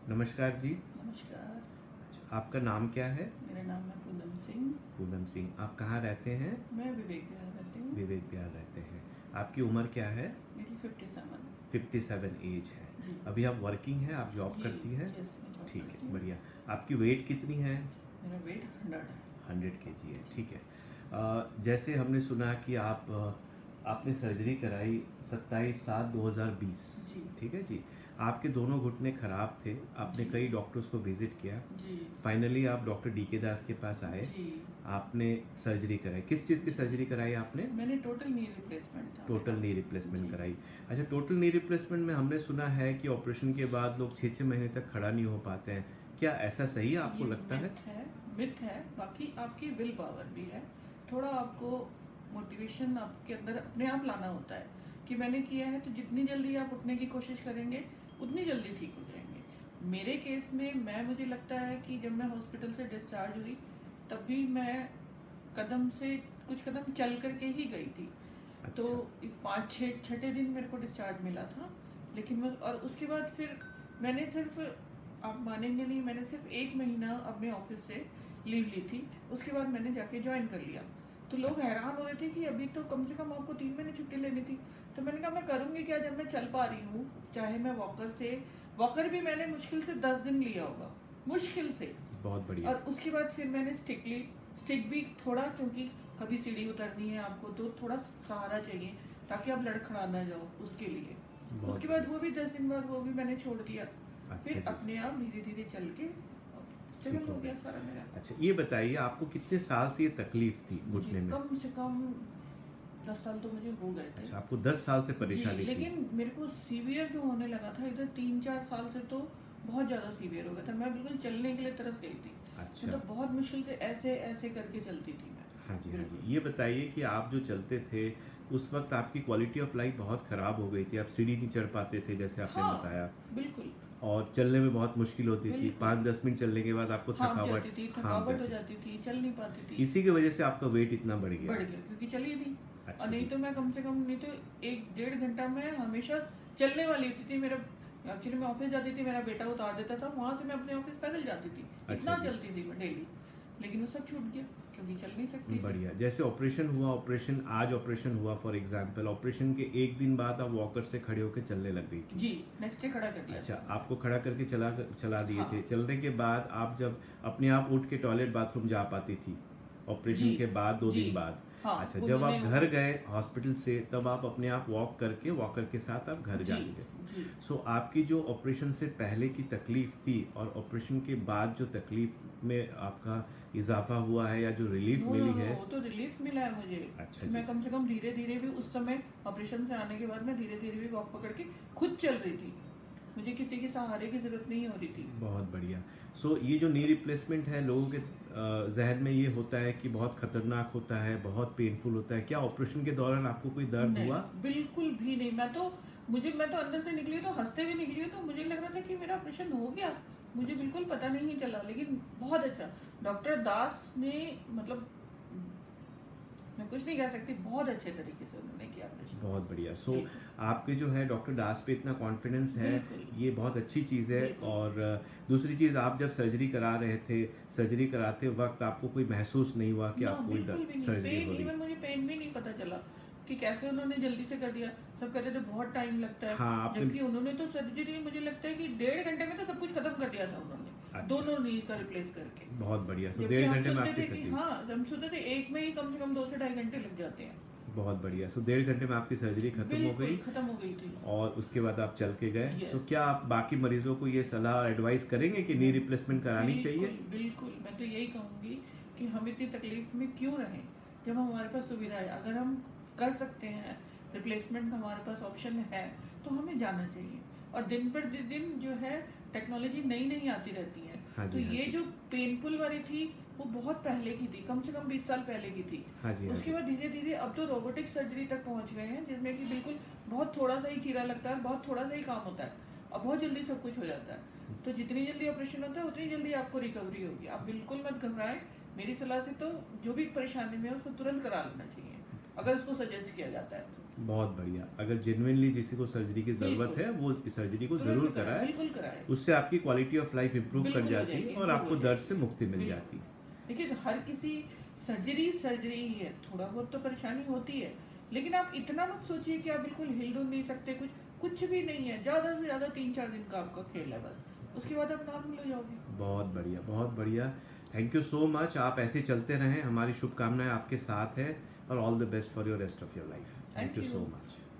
नमस्कार जी। नमस्कार। आपका नाम क्या है? मेरा नाम है पूनम सिंह। पूनम सिंह। आप कहाँ रहते हैं? मैं विवेक विहार रहती हूँ। विवेक विहार रहते हैं। आपकी उम्र क्या है? मेरी 57। 57 एज है। जी अभी आप वर्किंग हैं, आप जॉब जी। करती हैं? यस, मैं जॉब ठीक करती है, हूँ। बढ़िया। आपकी वेट कितनी है? मेरा वेट 100 है। 100 केजी है, ठीक है। जैसे हमने सुना कि आपने सर्जरी कराई 27/7/2020, जी ठीक है जी। आपके दोनों घुटने खराब थे, आपने जी कई डॉक्टर्स को विजिट किया। जी फाइनली आप डॉक्टर डीके दास के पास आए। जी। आपने सर्जरी कराई, किस चीज़ की सर्जरी कराई आपने? मैंने टोटल नी रिप्लेसमेंट था टोटल मेरा। नी रिप्लेसमेंट जी। कराई। अच्छा, टोटल नी रिप्लेसमेंट में हमने सुना है कि ऑपरेशन के बाद लोग 6-6 महीने तक खड़ा नहीं हो पाते हैं। क्या ऐसा सही है, आपको ये लगता है? मिथ है। बाकी आपकी विल पावर भी है। थोड़ा आपको मोटिवेशन आपके अंदर अपने आप लाना होता है कि मैंने किया है, तो जितनी जल्दी आप उठने की कोशिश करेंगे उतनी जल्दी ठीक हो जाएंगे। मेरे केस में मुझे लगता है कि जब मैं हॉस्पिटल से डिस्चार्ज हुई तब भी मैं कुछ कदम चल करके ही गई थी। तो अच्छा। 5-6 छठे दिन मेरे को डिस्चार्ज मिला था। लेकिन मैं और उसके बाद फिर मैंने सिर्फ, आप मानेंगे नहीं, मैंने सिर्फ 1 महीना अपने ऑफिस से लीव ली थी। उसके बाद मैंने जाके ज्वाइन कर लिया। तो लोग हैरान हो रहे थे कि अभी तो कम से कम आपको 3 महीने छुट्टी लेनी थी। तो मैंने कहा मैं करूँगी क्या जब मैं चल पा रही हूँ। चाहे मैं वॉकर भी मैंने मुश्किल से 10 दिन लिया होगा, मुश्किल से। बहुत बढ़िया। और उसके बाद फिर मैंने स्टिक भी थोड़ा, क्योंकि कभी सीढ़ी उतरनी है आपको तो थोड़ा सहारा चाहिए ताकि आप लड़खड़ा ना जाओ, उसके लिए। बहुत उसके बाद बढ़िया। वो भी 10 दिन बाद वो भी मैंने छोड़ दिया। अच्छा फिर जी। अपने आप धीरे धीरे चल के ठीक स्टेबल हो हो गया। गया सारा मेरा। अच्छा, ये बताइए आपको कितने साल से ये तकलीफ थी मुझे घुटने में? कम से कम 10 साल तो मुझे हो गए थे। अच्छा, आपको 10 साल से जी, परेशानी थी। लेकिन मेरे को सीवियर जो होने लगा था इधर 3-4 साल से, तो बहुत ज़्यादा सीवियर हो गया था। मैं बिल्कुल चलने के लिए तरस गई थी। अच्छा। मतलब बहुत मुश्किल से ऐसे ऐसे करके चलती थी मैं। हाँ जी, हाँ बिल्कुल। जी। ये बताइए कि आप जो चलते थे उस वक्त आपकी क्वालिटी ऑफ लाइफ बहुत ख़राब हो गई थी, आप सीढ़ी नहीं चढ़ पाते थे जैसे आपने हाँ, बताया, बिल्कुल और चलने में बहुत मुश्किल होती थी। बिल्कुल। 5-10 मिनट चलने के बाद आपको हाँफ जाती थी, हाँफ थकावट हो जाती जाती थी, चल नहीं पाती थी। थी। इसी की वजह से आपका वेट इतना बढ़ गया। बढ़ गया क्योंकि चली नहीं। अच्छा और नहीं जी। तो मैं कम से कम, नहीं तो 1-1.5 घंटा मैं हमेशा चलने वाली होती थी। मेरा एक्चुअली मैं ऑफिस जाती थी, मेरा बेटा उतार देता था, वहां से मैं अपने ऑफिस पैदल जाती थी। अच्छा इतना जी। चलती थी मैं डेली। लेकिन वो सब छूट गया क्योंकि चल नहीं सकती थी। बढ़िया। जैसे आज ऑपरेशन हुआ फॉर एग्जांपल, ऑपरेशन के एक दिन बाद आप वॉकर से खड़े होकर चलने लग गई थी। जी, नेक्स्ट डे खड़ा कर दिया अच्छा, था। आपको खड़ा करके चला दिए हाँ थे। चलने के बाद आप जब अपने आप उठ के टॉयलेट बाथरूम जा पाती थी जी ऑपरेशन के बाद, 2 जी। दिन बाद। हाँ, अच्छा, जब उन्होंने आप घर गए हॉस्पिटल से तब आप अपने आप वॉक करके वॉकर के साथ आप घर जा जी गए। जी। सो आपकी जो ऑपरेशन से पहले की तकलीफ थी और ऑपरेशन के बाद जो तकलीफ में आपका इजाफा हुआ है या जो रिलीफ नो नो मिली नो, है? वो तो रिलीफ मिला है मुझे। अच्छा कि जी। मैं कम से कम धीरे धीरे भी उस समय ऑपरेशन से आने के बाद मैं धीरे धीरे भी वॉक पकड़ के खुद चल रही थी। मुझे किसी के सहारे की जरूरत नहीं हो रही थी। बहुत बढ़िया। सो ये जो नी रिप्लेसमेंट है, लोगों के जहन में ये होता है कि बहुत खतरनाक होता है, बहुत पेनफुल होता है। क्या ऑपरेशन के दौरान आपको कोई दर्द नहीं, हुआ? बिल्कुल भी नहीं। मैं तो अंदर से निकली तो हंसते हुए निकली हूँ, तो मुझे लग रहा था कि मेरा ऑपरेशन हो गया। मुझे बिल्कुल पता नहीं चला। लेकिन बहुत अच्छा, डॉक्टर दास ने, मतलब मैं कुछ नहीं कह सकती, बहुत अच्छे तरीके से उन्होंने किया ऑपरेशन। बहुत बढ़िया। सो बिल्कुल आपके जो है डॉक्टर दास पे इतना कॉन्फिडेंस है, बिल्कुल ये बहुत अच्छी चीज़ है। बिल्कुल। और दूसरी चीज़, आप जब सर्जरी करा रहे थे, सर्जरी कराते वक्त आपको कोई महसूस नहीं हुआ कि ना, आपको बिल्कुल भी नहीं। सर्जरी हो पेन, रही? इवन मुझे पेन भी नहीं पता चला कि कैसे उन्होंने जल्दी से कर दिया। सब कहते थे बहुत टाइम लगता है, हाँ, आपने। जबकि उन्होंने तो सर्जरी, मुझे लगता है कि 1.5 घंटे में तो सब कुछ खत्म कर दिया था उन्होंने। अच्छा। दोनों नी का रिप्लेस करके। बहुत बढ़िया। सो जबकि 1.5 घंटे में आपकी हाँ, सर्जरी। हम सुनते थे एक में ही कम से कम 2 से ढाई घंटे लग जाते हैं। बहुत बढ़िया। सो 1.5 घंटे में आपकी सर्जरी खत्म हो बिल्कुल गई खत्म हो गई थी। और उसके बाद आप चल के गए। Yes. सो क्या आप बाकी मरीजों को ये सलाह और एडवाइस करेंगे कि नी रिप्लेसमेंट करानी चाहिए? बिल्कुल, मैं तो यही कहूंगी कि हम इतनी तकलीफ में क्यों रहें जब हमारे पास सुविधा है। अगर हम कर सकते हैं, रिप्लेसमेंट का हमारे पास ऑप्शन है, तो हमें जाना चाहिए। और दिन पर दिन जो है टेक्नोलॉजी नई नई आती रहती है। हाँ तो जी, हाँ ये जी। जो पेनफुल वाली थी वो बहुत पहले की थी, कम से कम 20 साल पहले की थी। हाँ जी, हाँ उसके जी। बाद धीरे धीरे अब तो रोबोटिक सर्जरी तक पहुंच गए हैं, जिसमें कि बिल्कुल बहुत थोड़ा सा ही चीरा लगता है, बहुत थोड़ा सा ही काम होता है और बहुत जल्दी सब कुछ हो जाता है। तो जितनी जल्दी ऑपरेशन होता है उतनी जल्दी आपको रिकवरी होगी। आप बिल्कुल मत घबराएं। मेरी सलाह से तो जो भी परेशानी में है उसको तुरंत करा लेना चाहिए, अगर उसको सजेस्ट किया जाता है तो। बहुत बढ़िया। अगर जेन्युइनली किसी को सर्जरी की ज़रूरत बिल्कुल। है वो इस सर्जरी को तुरंत ज़रूर कराए, कराए। बिल्कुल कराए। उससे आपकी क्वालिटी ऑफ लाइफ इम्प्रूव कर बिल्कुल हो जाती है जाएगी, और इम्प्रूव आपको हो दर्द जाएगी। से मुक्ति मिल बिल्कुल। जाती है। देखिए हर किसी सर्जरी सर्जरी ही है, थोड़ा बहुत तो परेशानी होती है, लेकिन आप इतना मत सोचिए कि आप बिल्कुल हिल डुल नहीं सकते, कुछ भी नहीं है। ज़्यादा से ज़्यादा 3-4 दिन का आपका खेल है बस, उसके बाद आप नॉर्मल हो जाओगे। बहुत बढ़िया, बहुत बढ़िया। Thank you so much. आप ऐसे चलते रहें, हमारी शुभकामनाएँ आपके साथ है और all the best for your rest of your life. Thank thank you you. So much.